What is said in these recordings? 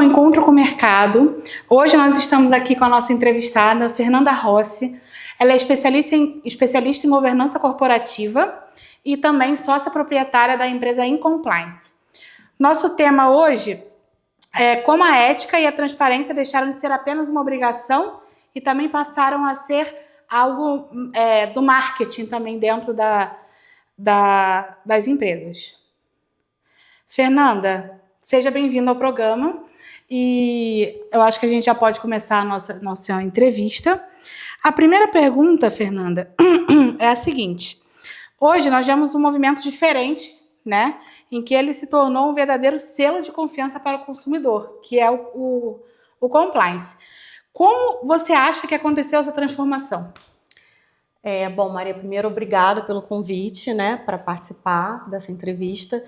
ao Encontro com o Mercado. Hoje nós estamos aqui com a nossa entrevistada, Fernanda Rossi. Ela é especialista em governança corporativa e também sócia proprietária da empresa Incompliance. Nosso tema hoje é como a ética e a transparência deixaram de ser apenas uma obrigação e também passaram a ser algo do marketing também dentro das empresas. Fernanda, seja bem-vinda ao programa e eu acho que a gente já pode começar a nossa entrevista. A primeira pergunta, Fernanda, é a seguinte. Hoje nós vemos um movimento diferente, né, em que ele se tornou um verdadeiro selo de confiança para o consumidor, que é o compliance. Como você acha que aconteceu essa transformação? Bom, Maria, primeiro, obrigada pelo convite, né, para participar dessa entrevista.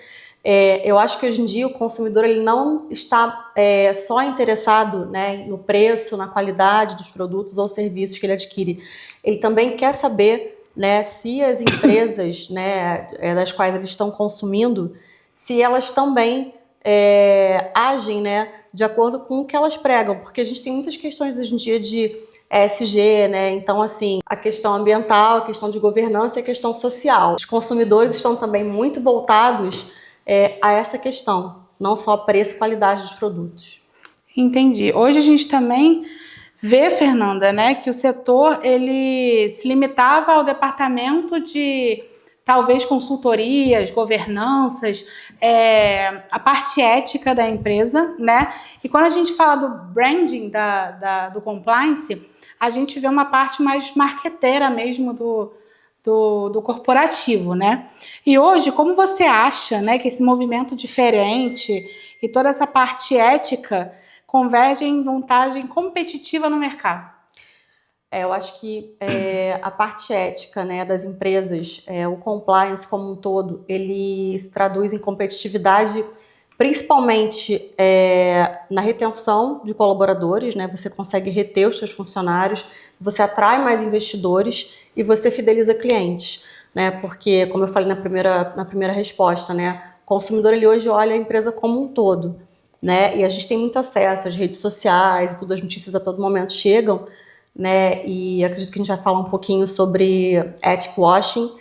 Eu acho que hoje em dia o consumidor ele não está só interessado, né, no preço, na qualidade dos produtos ou serviços que ele adquire. Ele também quer saber, né, se as empresas, né, das quais eles estão consumindo, se elas também agem, né, de acordo com o que elas pregam, porque a gente tem muitas questões hoje em dia de ESG, né? Então, assim, a questão ambiental, a questão de governança e a questão social. Os consumidores estão também muito voltados a essa questão, não só preço e qualidade dos produtos. Entendi. Hoje a gente também vê, Fernanda, né, que o setor ele se limitava ao departamento de talvez consultorias, governanças, a parte ética da empresa, né? E quando a gente fala do branding do compliance, a gente vê uma parte mais marqueteira mesmo do corporativo, né? E hoje, como você acha, né, que esse movimento diferente e toda essa parte ética convergem em vantagem competitiva no mercado? Eu acho que a parte ética, né, das empresas, o compliance como um todo, ele se traduz em competitividade, principalmente na retenção de colaboradores, né? Você consegue reter os seus funcionários, você atrai mais investidores e você fideliza clientes, né? Porque, como eu falei na primeira resposta, né, o consumidor ele hoje olha a empresa como um todo, né? E a gente tem muito acesso às redes sociais, tudo, as notícias a todo momento chegam, né? E acredito que a gente vai falar um pouquinho sobre ethic washing,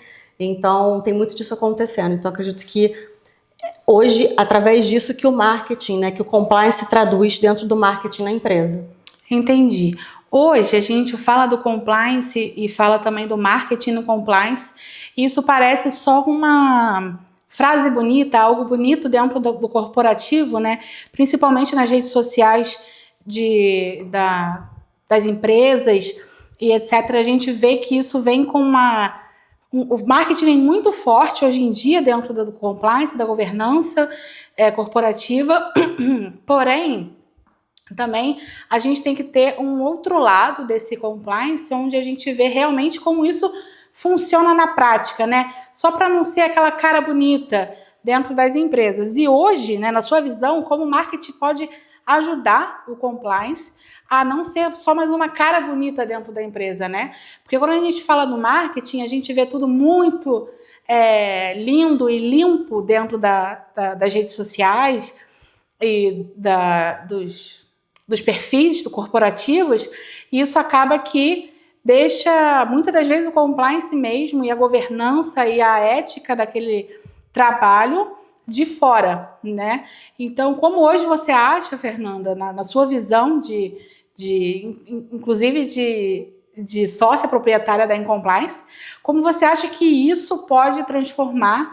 então tem muito disso acontecendo. Então acredito que hoje, através disso que o marketing, né, que o compliance se traduz dentro do marketing na empresa. Entendi. Hoje a gente fala do compliance e fala também do marketing no compliance, e isso parece só uma frase bonita, algo bonito dentro do corporativo, né? Principalmente nas redes sociais das empresas e etc. A gente vê que isso vem com o marketing vem muito forte hoje em dia dentro do compliance, da governança corporativa, porém, também a gente tem que ter um outro lado desse compliance, onde a gente vê realmente como isso funciona na prática, né? Só para não ser aquela cara bonita dentro das empresas. E hoje, né, na sua visão, como o marketing pode ajudar o compliance a não ser só mais uma cara bonita dentro da empresa, né? Porque quando a gente fala do marketing, a gente vê tudo muito lindo e limpo dentro das redes sociais e dos perfis corporativos, e isso acaba que deixa, muitas das vezes, o compliance mesmo, e a governança e a ética daquele trabalho de fora, né? Então, como hoje você acha, Fernanda, na sua visão inclusive de sócia proprietária da Incompliance, como você acha que isso pode transformar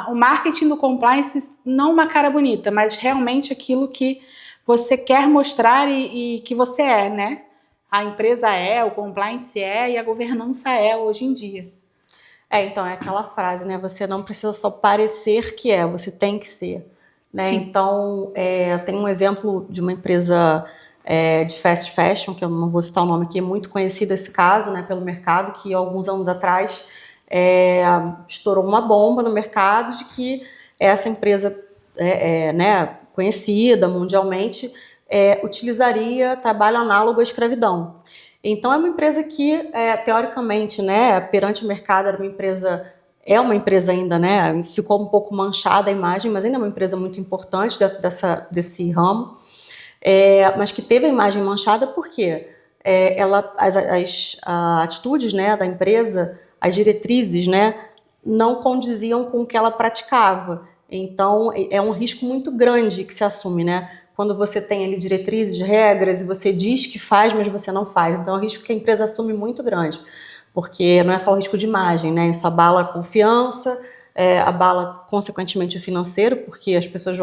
o marketing do compliance não uma cara bonita, mas realmente aquilo que você quer mostrar e que você é, né? A empresa o compliance e a governança hoje em dia. Então, é aquela frase, né? Você não precisa só parecer que você tem que ser, né? Sim. Então, tem um exemplo de uma empresa de fast fashion, que eu não vou citar o nome aqui, é muito conhecido esse caso, né, pelo mercado, que alguns anos atrás estourou uma bomba no mercado de que essa empresa né, conhecida mundialmente utilizaria trabalho análogo à escravidão. Então, é uma empresa que, teoricamente, né, perante o mercado, é uma empresa ainda, né, ficou um pouco manchada a imagem, mas ainda é uma empresa muito importante desse ramo. mas que teve a imagem manchada porque as atitudes, né, da empresa, as diretrizes, né, não condiziam com o que ela praticava. Então, é um risco muito grande que se assume, né? Quando você tem ali diretrizes, regras, e você diz que faz, mas você não faz. Então, é um risco que a empresa assume muito grande, porque não é só o risco de imagem, né? Isso abala a confiança, abala, consequentemente, o financeiro, porque as pessoas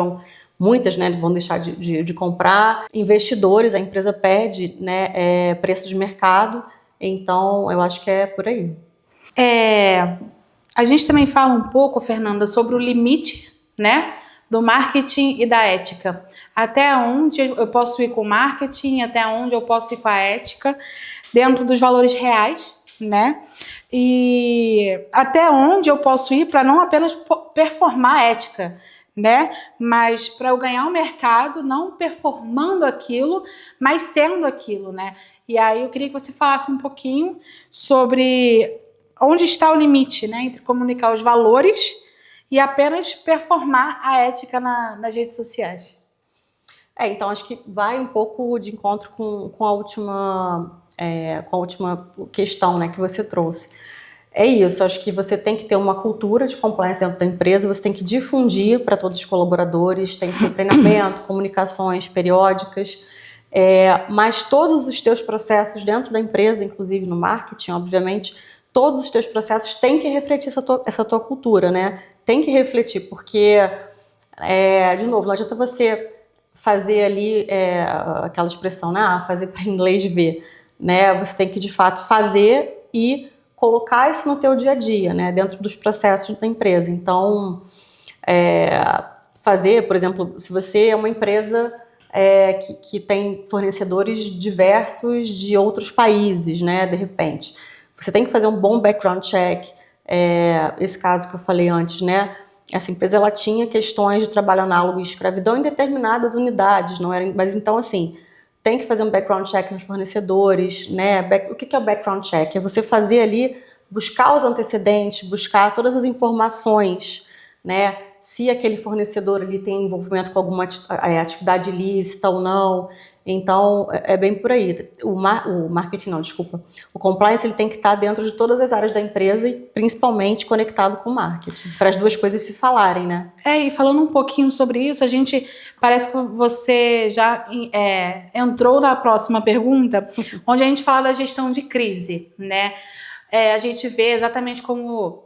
muitas, né, vão deixar de comprar. Investidores, a empresa perde, né, preço de mercado. Então, eu acho que é por aí. A gente também fala um pouco, Fernanda, sobre o limite, né, do marketing e da ética. Até onde eu posso ir com o marketing, até onde eu posso ir com a ética, dentro dos valores reais, né? E até onde eu posso ir para não apenas performar a ética, né? Mas para eu ganhar o mercado, não performando aquilo, mas sendo aquilo, né? E aí eu queria que você falasse um pouquinho sobre onde está o limite, né, entre comunicar os valores e apenas performar a ética nas redes sociais. Então acho que vai um pouco de encontro com a última questão, né, que você trouxe. É isso, acho que você tem que ter uma cultura de compliance dentro da empresa, você tem que difundir para todos os colaboradores, tem que ter treinamento, comunicações periódicas, mas todos os teus processos dentro da empresa, inclusive no marketing, obviamente, todos os teus processos têm que refletir essa tua cultura, né? Tem que refletir, porque, de novo, não adianta você fazer ali aquela expressão, né? Fazer para inglês ver, né? Você tem que, de fato, fazer e colocar isso no teu dia a dia, né? Dentro dos processos da empresa. Então, fazer, por exemplo, se você é uma empresa que tem fornecedores diversos de outros países, né? De repente, você tem que fazer um bom background check. Esse caso que eu falei antes, né? Essa empresa ela tinha questões de trabalho análogo e escravidão em determinadas unidades, não era? Mas então assim, tem que fazer um background check nos fornecedores, né? O que é o background check? É você fazer ali, buscar os antecedentes, buscar todas as informações, né? Se aquele fornecedor ali tem envolvimento com alguma atividade ilícita ou não. Então, é bem por aí. O marketing não, desculpa. O compliance ele tem que estar dentro de todas as áreas da empresa e principalmente conectado com o marketing, para as duas coisas se falarem, né? E falando um pouquinho sobre isso, parece que você já entrou na próxima pergunta, onde a gente fala da gestão de crise, né? A gente vê exatamente como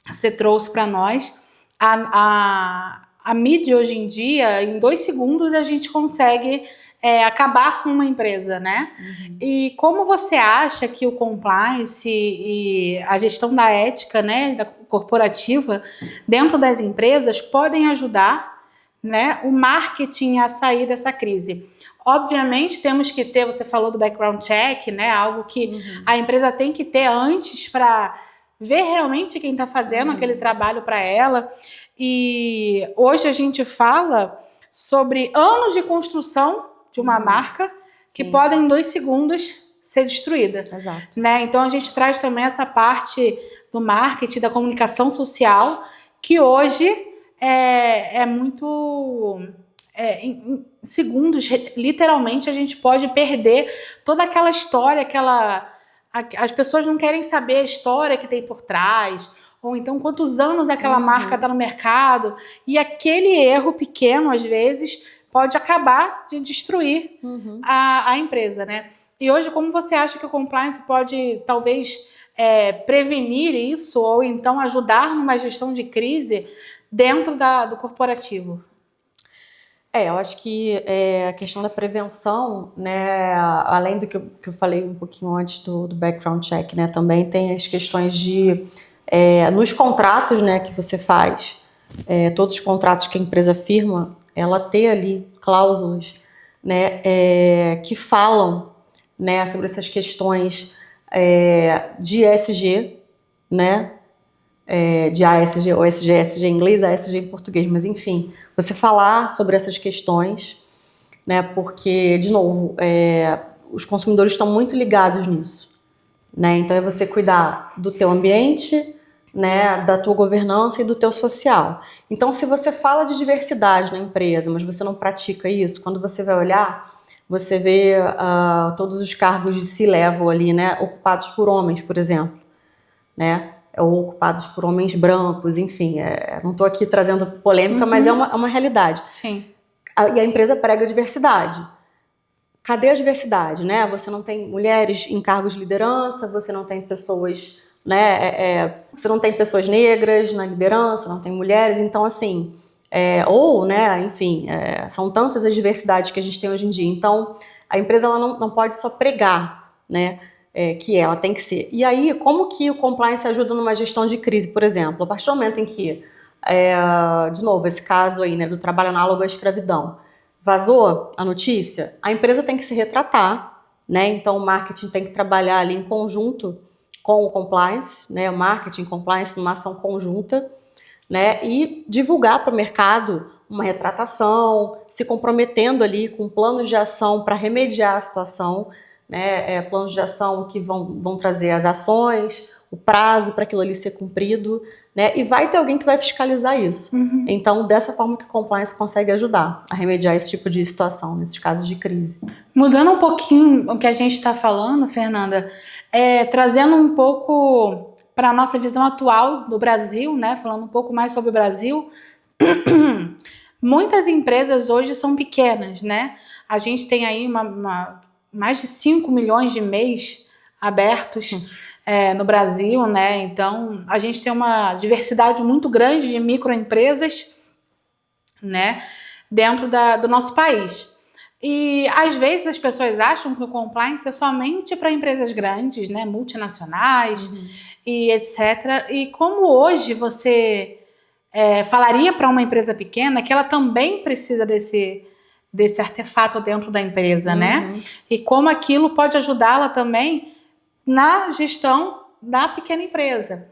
você trouxe para nós, a mídia hoje em dia, em 2 segundos a gente consegue acabar com uma empresa, né? Uhum. E como você acha que o compliance e a gestão da ética, né, da corporativa dentro das empresas podem ajudar, né, o marketing a sair dessa crise? Obviamente temos que ter, você falou do background check, né, algo que a empresa tem que ter antes para ver realmente quem está fazendo aquele trabalho para ela. E hoje a gente fala sobre anos de construção de uma marca que podem em 2 segundos ser destruída. Exato. Né? Então a gente traz também essa parte do marketing, da comunicação social, que hoje é muito... em segundos, literalmente, a gente pode perder toda aquela história, as pessoas não querem saber a história que tem por trás, ou então quantos anos aquela marca está no mercado, e aquele erro pequeno, às vezes, pode acabar de destruir a empresa, né? E hoje, como você acha que o compliance pode, talvez, prevenir isso, ou então ajudar numa gestão de crise dentro do corporativo? Eu acho que a questão da prevenção, né, além do que eu falei um pouquinho antes do background check, né, também tem as questões de, nos contratos, né, que você faz, todos os contratos que a empresa firma, ela ter ali cláusulas, né, que falam, né, sobre essas questões de ESG, né, de ASG, ou SG em inglês, ASG em português, mas enfim, você falar sobre essas questões, né, porque, de novo, os consumidores estão muito ligados nisso, né, então é você cuidar do teu ambiente, né, da tua governança e do teu social. Então, se você fala de diversidade na empresa, mas você não pratica isso, quando você vai olhar, você vê todos os cargos de C-level ali, né, ocupados por homens, por exemplo, né, ou ocupados por homens brancos, enfim, não estou aqui trazendo polêmica, mas é uma realidade. Sim. E a empresa prega diversidade. Cadê a diversidade, né? Você não tem mulheres em cargos de liderança, você não tem pessoas, né? Você não tem pessoas negras na liderança, não tem mulheres, então assim, né? Enfim, são tantas as diversidades que a gente tem hoje em dia. Então, a empresa ela não pode só pregar, né? Que ela tem que ser. E aí, como que o compliance ajuda numa gestão de crise, por exemplo? A partir do momento em que, de novo, esse caso aí, né, do trabalho análogo à escravidão, vazou a notícia, a empresa tem que se retratar, né? Então, o marketing tem que trabalhar ali em conjunto com o compliance, né? O marketing, compliance, numa ação conjunta, né? E divulgar para o mercado uma retratação, se comprometendo ali com planos de ação para remediar a situação, né? Planos de ação que vão trazer as ações, o prazo para aquilo ali ser cumprido, né? E vai ter alguém que vai fiscalizar isso. Então, dessa forma que o compliance consegue ajudar a remediar esse tipo de situação, nesses casos de crise. Mudando um pouquinho o que a gente está falando, Fernanda, trazendo um pouco para a nossa visão atual do Brasil, né? Falando um pouco mais sobre o Brasil, muitas empresas hoje são pequenas, né? A gente tem aí mais de 5 milhões de MEIs abertos no Brasil, né? Então, a gente tem uma diversidade muito grande de microempresas, né? Dentro do nosso país. E, às vezes, as pessoas acham que o compliance é somente para empresas grandes, né? Multinacionais e etc. E como hoje você falaria para uma empresa pequena que ela também precisa desse artefato dentro da empresa, né? E como aquilo pode ajudá-la também na gestão da pequena empresa,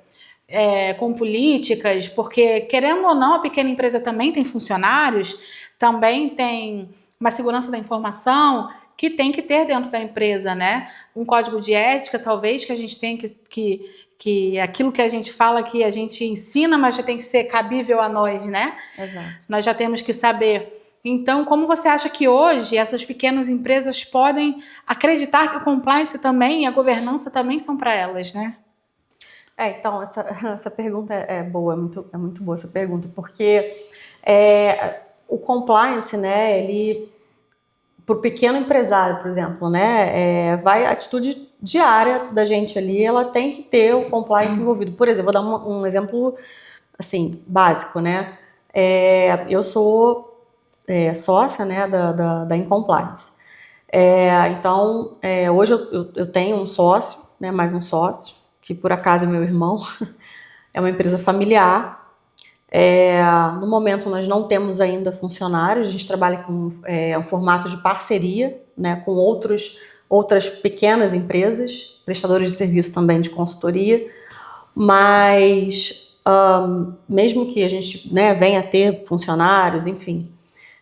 com políticas, porque, querendo ou não, a pequena empresa também tem funcionários, também tem uma segurança da informação que tem que ter dentro da empresa, né? Um código de ética, talvez, que a gente tem que aquilo que a gente fala, que a gente ensina, mas já tem que ser cabível a nós, né? Exato. Nós já temos que saber. Então, como você acha que hoje essas pequenas empresas podem acreditar que o compliance também e a governança também são para elas, né? Então, essa pergunta é boa, é muito boa essa pergunta, porque o compliance, né, ele, para o pequeno empresário, por exemplo, né, a atitude diária da gente ali, ela tem que ter o compliance envolvido. Por exemplo, vou dar um exemplo, assim, básico, né, eu sou sócia, né, da Incompliance. Então, hoje eu tenho um sócio, né, mais um sócio, que por acaso é meu irmão, é uma empresa familiar. No momento nós não temos ainda funcionários, a gente trabalha com um formato de parceria, né, com outras pequenas empresas, prestadores de serviço também de consultoria, mas mesmo que a gente, né, venha a ter funcionários, enfim,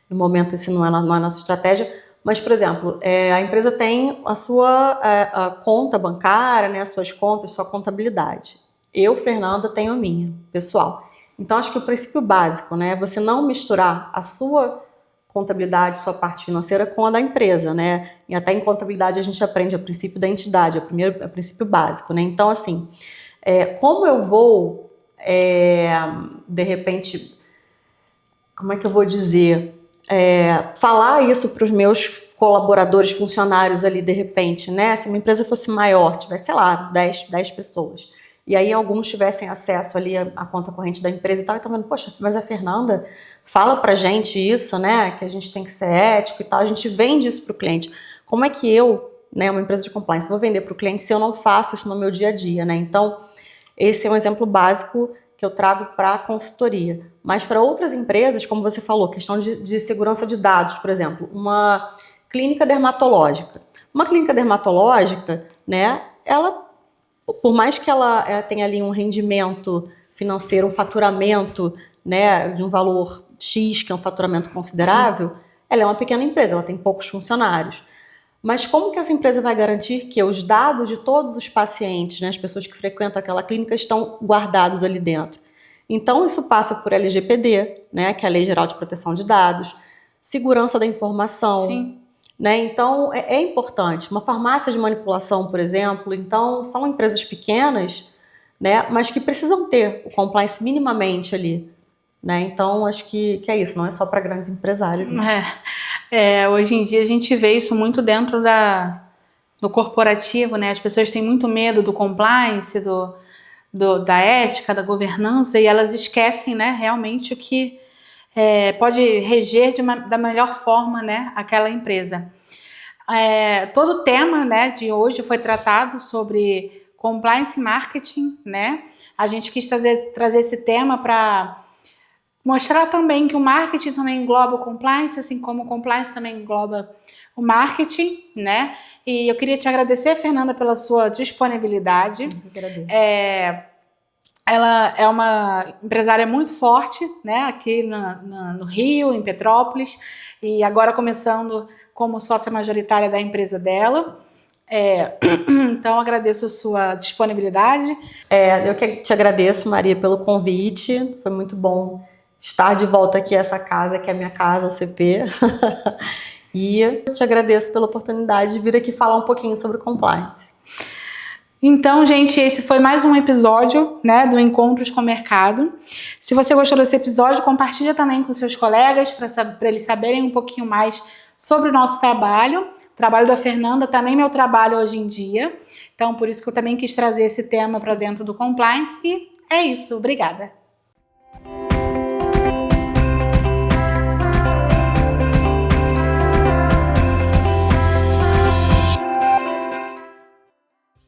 no momento isso não é a nossa estratégia, mas, por exemplo, a empresa tem a sua conta bancária, né, as suas contas, sua contabilidade. Eu, Fernanda, tenho a minha, pessoal. Então, acho que o princípio básico, né, é você não misturar a sua contabilidade, sua parte financeira com a da empresa, né? E até em contabilidade a gente aprende o princípio da entidade, é o princípio básico, né? Então, assim, como eu vou, de repente, como é que eu vou dizer... falar isso para os meus colaboradores, funcionários ali, de repente, né? Se uma empresa fosse maior, tivesse, sei lá, 10 pessoas, e aí alguns tivessem acesso ali à conta corrente da empresa e tal, e estão vendo, poxa, mas a Fernanda fala pra gente isso, né? Que a gente tem que ser ético e tal, a gente vende isso para o cliente. Como é que eu, né, uma empresa de compliance, vou vender para o cliente se eu não faço isso no meu dia a dia, né? Então, esse é um exemplo básico que eu trago para a consultoria. Mas para outras empresas, como você falou, questão de segurança de dados, por exemplo, uma clínica dermatológica. Uma clínica dermatológica, né, ela, por mais que ela tenha ali um rendimento financeiro, um faturamento, né, de um valor X, que é um faturamento considerável, ela é uma pequena empresa, ela tem poucos funcionários. Mas como que essa empresa vai garantir que os dados de todos os pacientes, né, as pessoas que frequentam aquela clínica, estão guardados ali dentro? Então, isso passa por LGPD, né, que é a Lei Geral de Proteção de Dados, segurança da informação. Sim. Né? Então, é importante. Uma farmácia de manipulação, por exemplo, então, são empresas pequenas, né, mas que precisam ter o compliance minimamente ali. Né? Então, acho que é isso, não é só para grandes empresários. Né? Hoje em dia a gente vê isso muito dentro do corporativo, né? As pessoas têm muito medo do compliance, da ética, da governança, e elas esquecem, né, realmente o que pode reger da melhor forma, né, aquela empresa. Todo o tema, né, de hoje foi tratado sobre compliance marketing, né? A gente quis trazer esse tema para mostrar também que o marketing também engloba o compliance, assim como o compliance também engloba o marketing, né? E eu queria te agradecer, Fernanda, pela sua disponibilidade. Eu agradeço. Ela é uma empresária muito forte, né, aqui no Rio, em Petrópolis, e agora começando como sócia majoritária da empresa dela. Então, agradeço a sua disponibilidade. Eu que te agradeço, Maria, pelo convite. Foi muito bom estar de volta aqui a essa casa, que é a minha casa, o CP. E eu te agradeço pela oportunidade de vir aqui falar um pouquinho sobre compliance. Então, gente, esse foi mais um episódio, né, do Encontros com o Mercado. Se você gostou desse episódio, compartilha também com seus colegas para eles saberem um pouquinho mais sobre o nosso trabalho. O trabalho da Fernanda também é meu trabalho hoje em dia. Então, por isso que eu também quis trazer esse tema para dentro do compliance. E é isso. Obrigada.